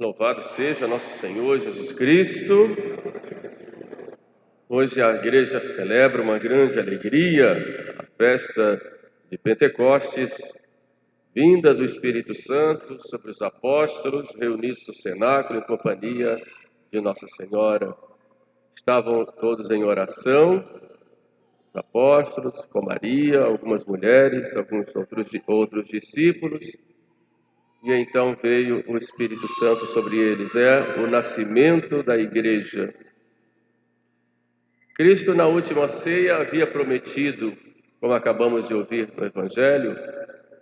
Louvado seja nosso Senhor Jesus Cristo. Hoje a igreja celebra uma grande alegria, a festa de Pentecostes, vinda do Espírito Santo sobre os apóstolos reunidos no cenáculo em companhia de Nossa Senhora. Estavam todos em oração, os apóstolos, com Maria, algumas mulheres, alguns outros discípulos. E então veio o Espírito Santo sobre eles. É o nascimento da igreja. Cristo, na última ceia, havia prometido, como acabamos de ouvir no Evangelho: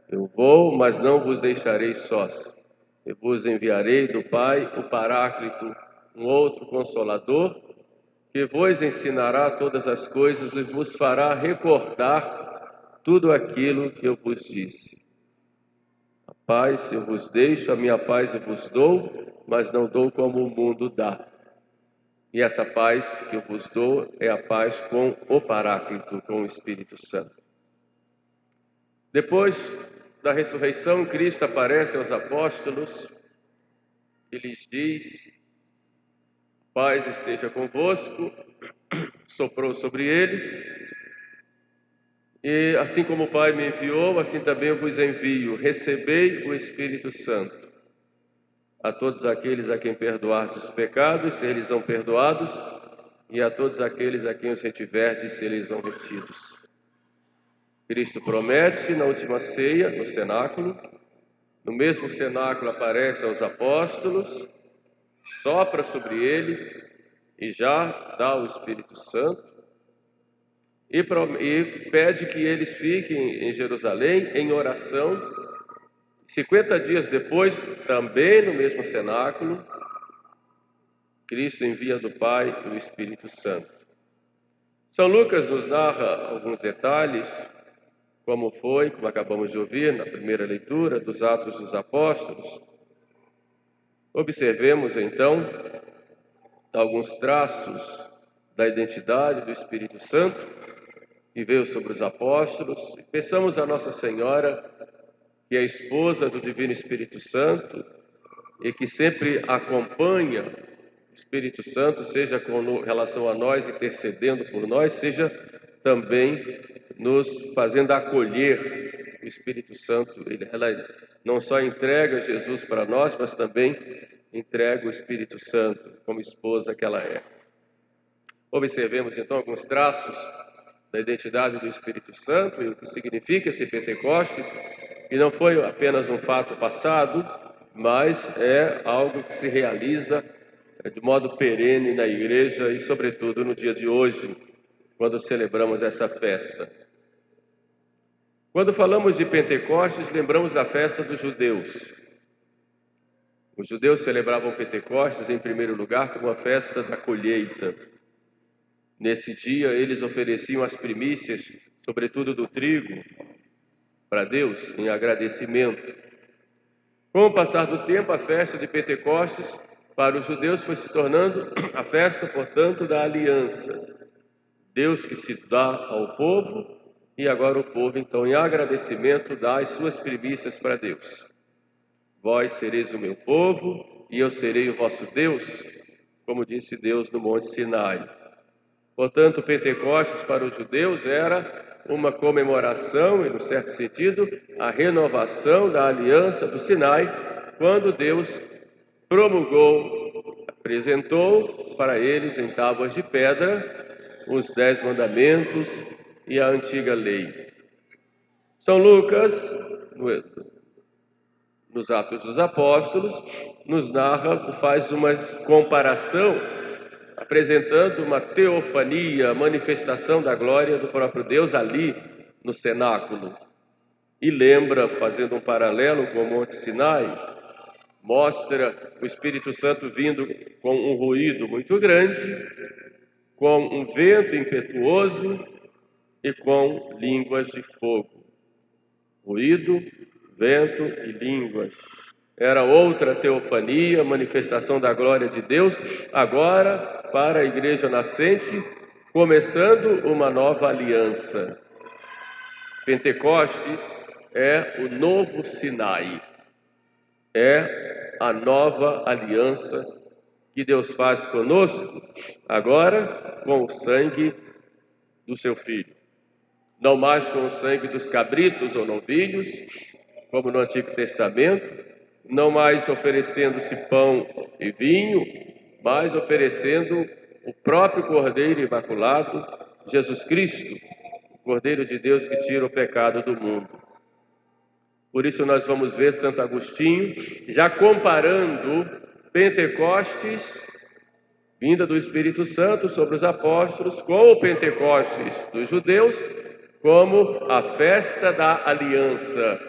eu vou, mas não vos deixarei sós. Eu vos enviarei do Pai o Paráclito, um outro Consolador, que vos ensinará todas as coisas e vos fará recordar tudo aquilo que eu vos disse. Paz eu vos deixo, a minha paz eu vos dou, mas não dou como o mundo dá. E essa paz que eu vos dou é a paz com o Paráclito, com o Espírito Santo. Depois da ressurreição, Cristo aparece aos apóstolos e lhes diz: paz esteja convosco, soprou sobre eles. E assim como o Pai me enviou, assim também eu vos envio. Recebei o Espírito Santo. A todos aqueles a quem perdoardes os pecados, se eles são perdoados, e a todos aqueles a quem os retiverdes, se eles são retidos. Cristo promete na última ceia, no cenáculo. No mesmo cenáculo aparece aos apóstolos, sopra sobre eles e já dá o Espírito Santo. E pede que eles fiquem em Jerusalém em oração. 50 dias depois, também no mesmo cenáculo, Cristo envia do Pai o Espírito Santo. São Lucas nos narra alguns detalhes, como acabamos de ouvir na primeira leitura dos Atos dos Apóstolos. Observemos então alguns traços da identidade do Espírito Santo que veio sobre os apóstolos. E peçamos a Nossa Senhora, que é a esposa do Divino Espírito Santo e que sempre acompanha o Espírito Santo, seja com relação a nós, intercedendo por nós, seja também nos fazendo acolher o Espírito Santo. Ela não só entrega Jesus para nós, mas também entrega o Espírito Santo como esposa que ela é. Observemos então alguns traços da identidade do Espírito Santo e o que significa esse Pentecostes, que não foi apenas um fato passado, mas é algo que se realiza de modo perene na igreja e, sobretudo, no dia de hoje, quando celebramos essa festa. Quando falamos de Pentecostes, lembramos da festa dos judeus. Os judeus celebravam Pentecostes, em primeiro lugar, como a festa da colheita. Nesse dia, eles ofereciam as primícias, sobretudo do trigo, para Deus, em agradecimento. Com o passar do tempo, a festa de Pentecostes, para os judeus, foi se tornando a festa, portanto, da aliança. Deus que se dá ao povo, e agora o povo, então, em agradecimento, dá as suas primícias para Deus. Vós sereis o meu povo, e eu serei o vosso Deus, como disse Deus no Monte Sinai. Portanto, o Pentecostes para os judeus era uma comemoração, e, no certo sentido, a renovação da aliança do Sinai, quando Deus promulgou, apresentou para eles em tábuas de pedra os 10 mandamentos e a antiga lei. São Lucas, nos Atos dos Apóstolos, nos narra, faz uma comparação, apresentando uma teofania, manifestação da glória do próprio Deus ali no cenáculo. E lembra, fazendo um paralelo com o Monte Sinai, mostra o Espírito Santo vindo com um ruído muito grande, com um vento impetuoso e com línguas de fogo. Ruído, vento e línguas. Era outra teofania, manifestação da glória de Deus, agora para a igreja nascente, começando uma nova aliança. Pentecostes é o novo Sinai, é a nova aliança que Deus faz conosco, agora com o sangue do seu Filho. Não mais com o sangue dos cabritos ou novilhos, como no Antigo Testamento, não mais oferecendo-se pão e vinho, mas oferecendo o próprio Cordeiro Imaculado, Jesus Cristo, o Cordeiro de Deus que tira o pecado do mundo. Por isso nós vamos ver Santo Agostinho já comparando Pentecostes, vinda do Espírito Santo sobre os apóstolos, com o Pentecostes dos judeus, como a festa da aliança.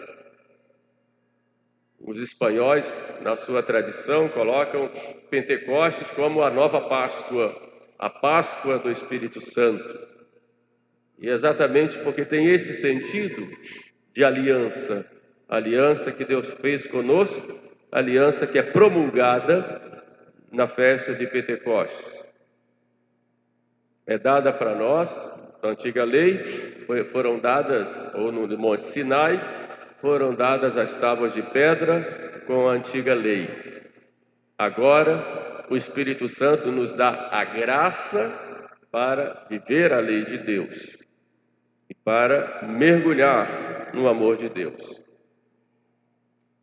Os espanhóis, na sua tradição, colocam Pentecostes como a nova Páscoa, a Páscoa do Espírito Santo. E exatamente porque tem esse sentido de aliança, aliança que Deus fez conosco, aliança que é promulgada na festa de Pentecostes. É dada para nós, na antiga lei, foram dadas, ou no Monte Sinai, foram dadas as tábuas de pedra com a antiga lei. Agora, o Espírito Santo nos dá a graça para viver a lei de Deus e para mergulhar no amor de Deus.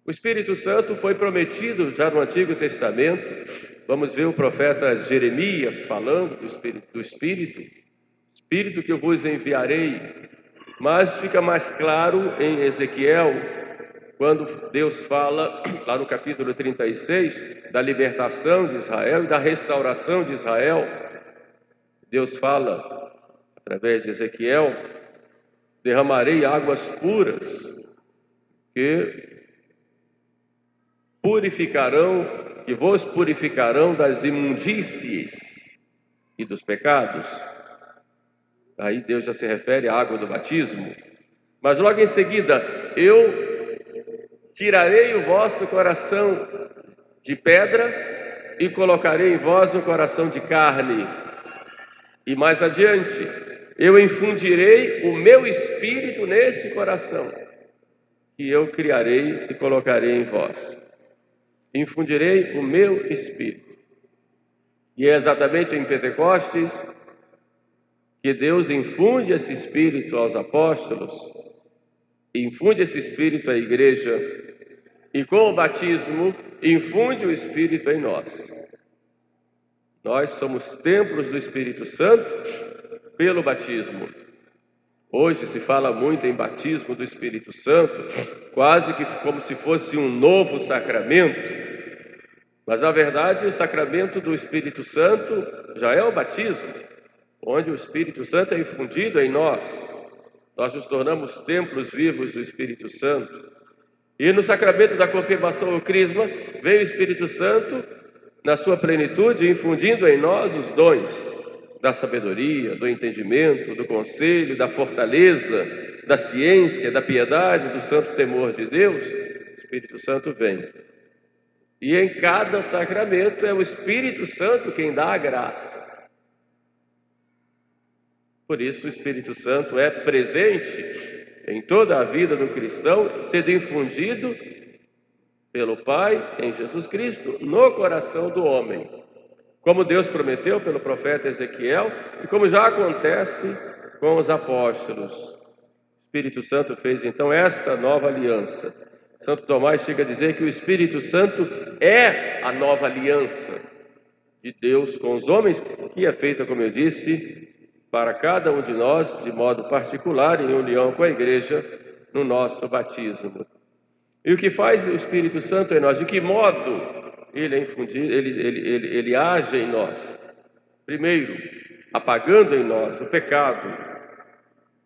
O Espírito Santo foi prometido já no Antigo Testamento. Vamos ver o profeta Jeremias falando do Espírito que eu vos enviarei. Mas fica mais claro em Ezequiel, quando Deus fala, lá no capítulo 36, da libertação de Israel e da restauração de Israel. Deus fala, através de Ezequiel, derramarei águas puras que vos purificarão das imundícies e dos pecados. Aí Deus já se refere à água do batismo. Mas logo em seguida, eu tirarei o vosso coração de pedra e colocarei em vós um coração de carne. E mais adiante, eu infundirei o meu espírito nesse coração, que eu criarei e colocarei em vós. Infundirei o meu espírito. E é exatamente em Pentecostes que Deus infunde esse espírito aos apóstolos, infunde esse espírito à igreja, e com o batismo infunde o espírito em nós. Nós somos templos do Espírito Santo pelo batismo. Hoje se fala muito em batismo do Espírito Santo, quase que como se fosse um novo sacramento. Mas, na verdade, o sacramento do Espírito Santo já é o batismo, onde o Espírito Santo é infundido em nós. Nós nos tornamos templos vivos do Espírito Santo. E no sacramento da confirmação ou crisma, vem o Espírito Santo na sua plenitude, infundindo em nós os dons da sabedoria, do entendimento, do conselho, da fortaleza, da ciência, da piedade, do santo temor de Deus. O Espírito Santo vem. E em cada sacramento é o Espírito Santo quem dá a graça. Por isso o Espírito Santo é presente em toda a vida do cristão, sendo infundido pelo Pai, em Jesus Cristo, no coração do homem. Como Deus prometeu pelo profeta Ezequiel e como já acontece com os apóstolos. O Espírito Santo fez então esta nova aliança. Santo Tomás chega a dizer que o Espírito Santo é a nova aliança de Deus com os homens, que é feita, como eu disse, para cada um de nós, de modo particular, em união com a igreja, no nosso batismo. E o que faz o Espírito Santo em nós? De que modo ele é infundido, ele age em nós? Primeiro, apagando em nós o pecado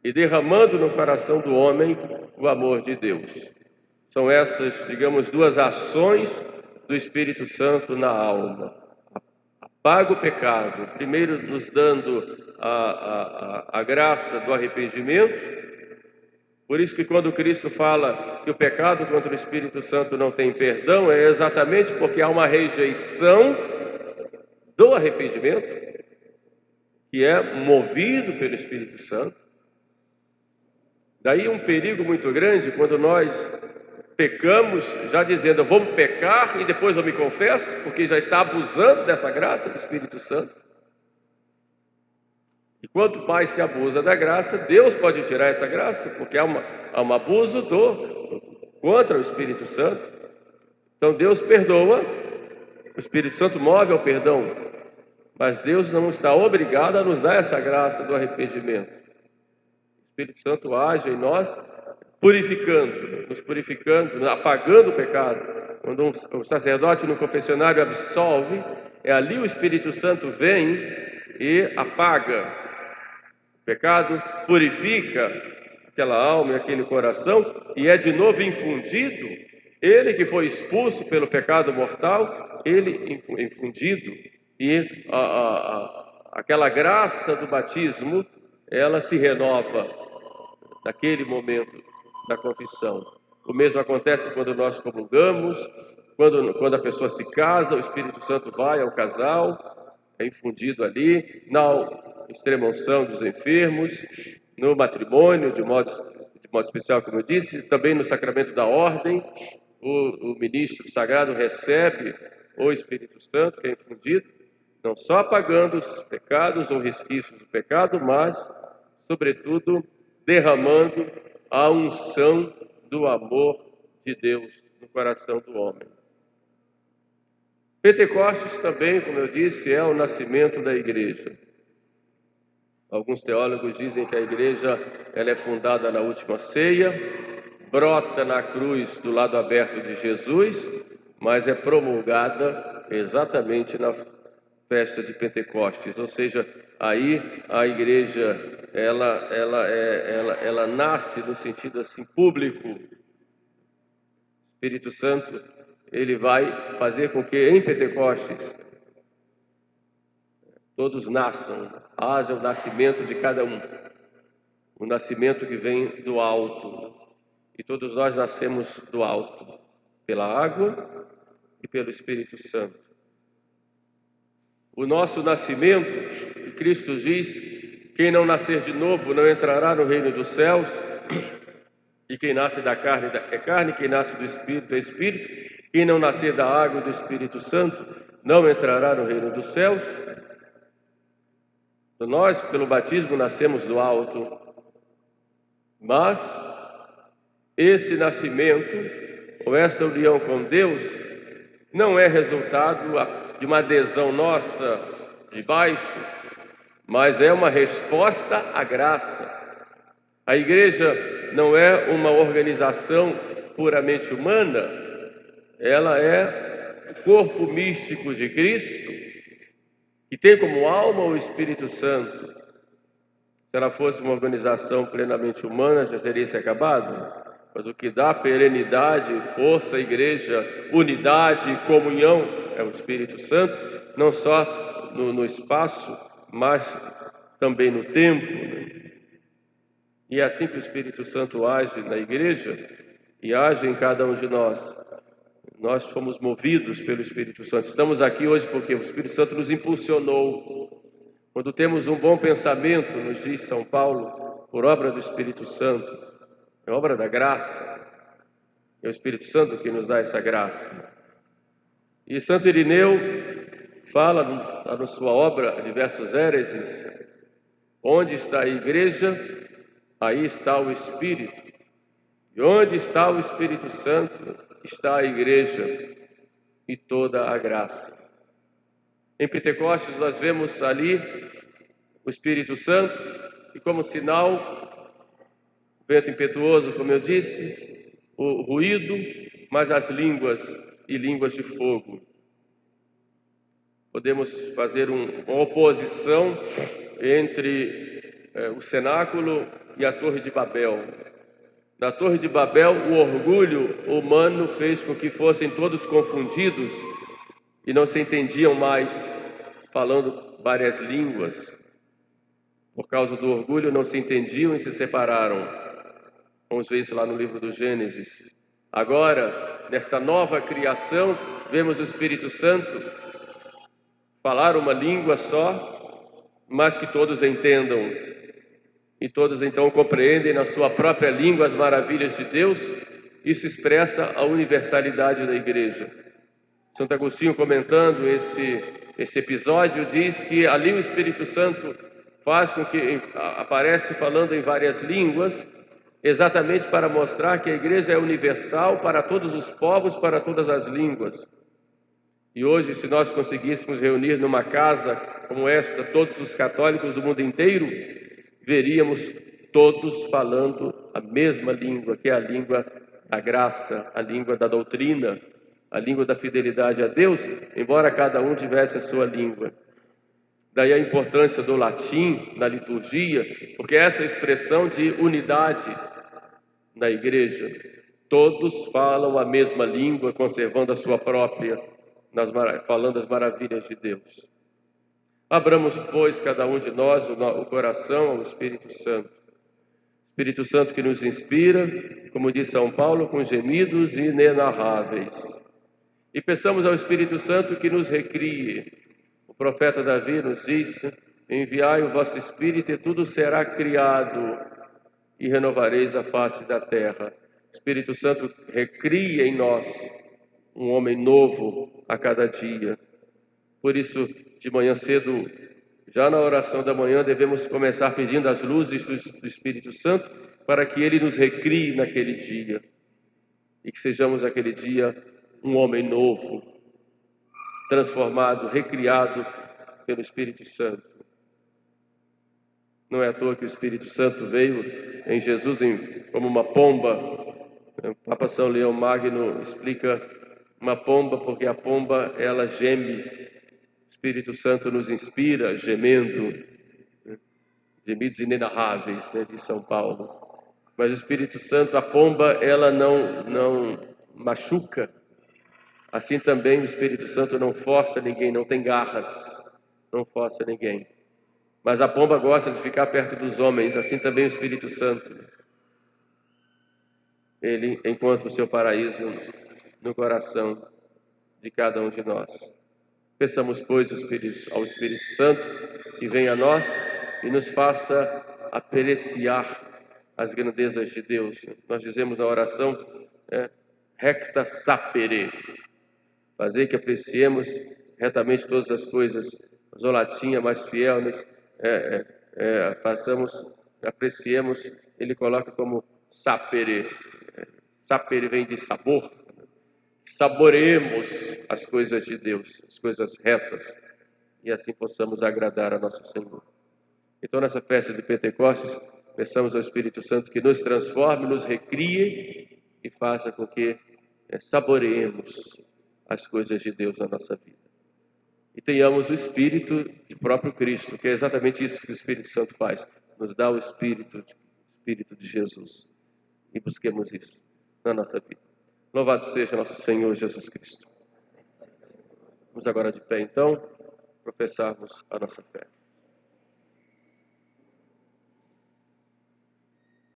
e derramando no coração do homem o amor de Deus. São essas, digamos, duas ações do Espírito Santo na alma. Apaga o pecado, primeiro nos dando a graça do arrependimento. Por isso que quando Cristo fala que o pecado contra o Espírito Santo não tem perdão, é exatamente porque há uma rejeição do arrependimento, que é movido pelo Espírito Santo. Daí um perigo muito grande quando nós pecamos já dizendo, eu vou pecar e depois eu me confesso, porque já está abusando dessa graça do Espírito Santo. E quanto mais se abusa da graça, Deus pode tirar essa graça, porque há um abuso contra o Espírito Santo. Então Deus perdoa, o Espírito Santo move ao perdão, mas Deus não está obrigado a nos dar essa graça do arrependimento. O Espírito Santo age em nós, nos purificando, apagando o pecado. Quando um sacerdote no confessionário absolve, é ali o Espírito Santo vem e apaga o pecado, purifica aquela alma e aquele coração, e é de novo infundido, ele que foi expulso pelo pecado mortal, ele infundido, e aquela graça do batismo, ela se renova naquele momento da confissão. O mesmo acontece quando nós comungamos, quando a pessoa se casa, o Espírito Santo vai ao casal, é infundido ali, na extrema-unção dos enfermos, no matrimônio, de modo especial, como eu disse, também no sacramento da ordem, o ministro sagrado recebe o Espírito Santo, que é infundido, não só apagando os pecados ou resquícios do pecado, mas, sobretudo, derramando a unção do amor de Deus no coração do homem. Pentecostes também, como eu disse, é o nascimento da igreja. Alguns teólogos dizem que a igreja ela é fundada na última ceia, brota na cruz do lado aberto de Jesus, mas é promulgada exatamente na festa de Pentecostes. Ou seja, aí a igreja ela nasce no sentido assim público. O Espírito Santo ele vai fazer com que em Pentecostes todos nasçam, haja o nascimento de cada um, o nascimento que vem do alto. E todos nós nascemos do alto, pela água e pelo Espírito Santo. O nosso nascimento, Cristo diz, quem não nascer de novo não entrará no reino dos céus, e quem nasce da carne é carne, quem nasce do Espírito é Espírito, quem não nascer da água e do Espírito Santo não entrará no reino dos céus. Nós, pelo batismo, nascemos do alto, mas esse nascimento, ou esta união com Deus, não é resultado de uma adesão nossa de baixo, mas é uma resposta à graça. A igreja não é uma organização puramente humana, ela é o corpo místico de Cristo, que tem como alma o Espírito Santo. Se ela fosse uma organização plenamente humana, já teria se acabado. Mas o que dá perenidade, força à igreja, unidade e comunhão é o Espírito Santo, não só no espaço, mas também no tempo. E é assim que o Espírito Santo age na igreja e age em cada um de nós. Nós fomos movidos pelo Espírito Santo. Estamos aqui hoje porque o Espírito Santo nos impulsionou. Quando temos um bom pensamento, nos diz São Paulo, por obra do Espírito Santo, é obra da graça. É o Espírito Santo que nos dá essa graça. E Santo Irineu fala na sua obra, Diversos Héreses, onde está a igreja, aí está o Espírito. E onde está o Espírito Santo, está a igreja e toda a graça. Em Pentecostes nós vemos ali o Espírito Santo e como sinal, o vento impetuoso, como eu disse, o ruído, mas as línguas e línguas de fogo. Podemos fazer uma oposição entre o cenáculo e a Torre de Babel. Na Torre de Babel, o orgulho humano fez com que fossem todos confundidos e não se entendiam mais, falando várias línguas. Por causa do orgulho, não se entendiam e se separaram. Vamos ver isso lá no livro do Gênesis. Agora, nesta nova criação, vemos o Espírito Santo falar uma língua só, mas que todos entendam. E todos então compreendem na sua própria língua as maravilhas de Deus, isso expressa a universalidade da igreja. Santo Agostinho, comentando esse episódio, diz que ali o Espírito Santo faz com que aparece falando em várias línguas, exatamente para mostrar que a igreja é universal para todos os povos, para todas as línguas. E hoje, se nós conseguíssemos reunir numa casa como esta todos os católicos do mundo inteiro, veríamos todos falando a mesma língua, que é a língua da graça, a língua da doutrina, a língua da fidelidade a Deus, embora cada um tivesse a sua língua. Daí a importância do latim na liturgia, porque essa expressão de unidade na igreja, todos falam a mesma língua, conservando a sua própria, falando as maravilhas de Deus. Abramos, pois, cada um de nós o coração ao Espírito Santo. Espírito Santo que nos inspira, como diz São Paulo, com gemidos inenarráveis. E peçamos ao Espírito Santo que nos recrie. O profeta Davi nos diz: enviai o vosso Espírito e tudo será criado, e renovareis a face da terra. O Espírito Santo recria em nós um homem novo a cada dia. Por isso, de manhã cedo, já na oração da manhã, devemos começar pedindo as luzes do Espírito Santo para que ele nos recrie naquele dia e que sejamos aquele dia um homem novo, transformado, recriado pelo Espírito Santo. Não é à toa que o Espírito Santo veio em Jesus como uma pomba. O Papa São Leão Magno explica uma pomba porque a pomba, ela geme. O Espírito Santo nos inspira gemendo, gemidos inenarráveis, de São Paulo. Mas o Espírito Santo, a pomba, ela não machuca. Assim também o Espírito Santo não força ninguém, não tem garras, não força ninguém. Mas a pomba gosta de ficar perto dos homens, assim também o Espírito Santo. Ele encontra o seu paraíso no coração de cada um de nós. Peçamos, pois, ao Espírito Santo que venha a nós e nos faça apreciar as grandezas de Deus. Nós dizemos na oração, recta sapere, fazer que apreciemos retamente todas as coisas. Mas o latim é mais fiel, apreciemos, ele coloca como sapere. Sapere vem de sabor. Saboreemos as coisas de Deus, as coisas retas, e assim possamos agradar a nosso Senhor. Então, nessa festa de Pentecostes, peçamos ao Espírito Santo que nos transforme, nos recrie e faça com que saboreemos as coisas de Deus na nossa vida. E tenhamos o Espírito de próprio Cristo, que é exatamente isso que o Espírito Santo faz, nos dá o Espírito de Jesus. E busquemos isso na nossa vida. Louvado seja nosso Senhor Jesus Cristo. Vamos agora de pé, então, professarmos a nossa fé.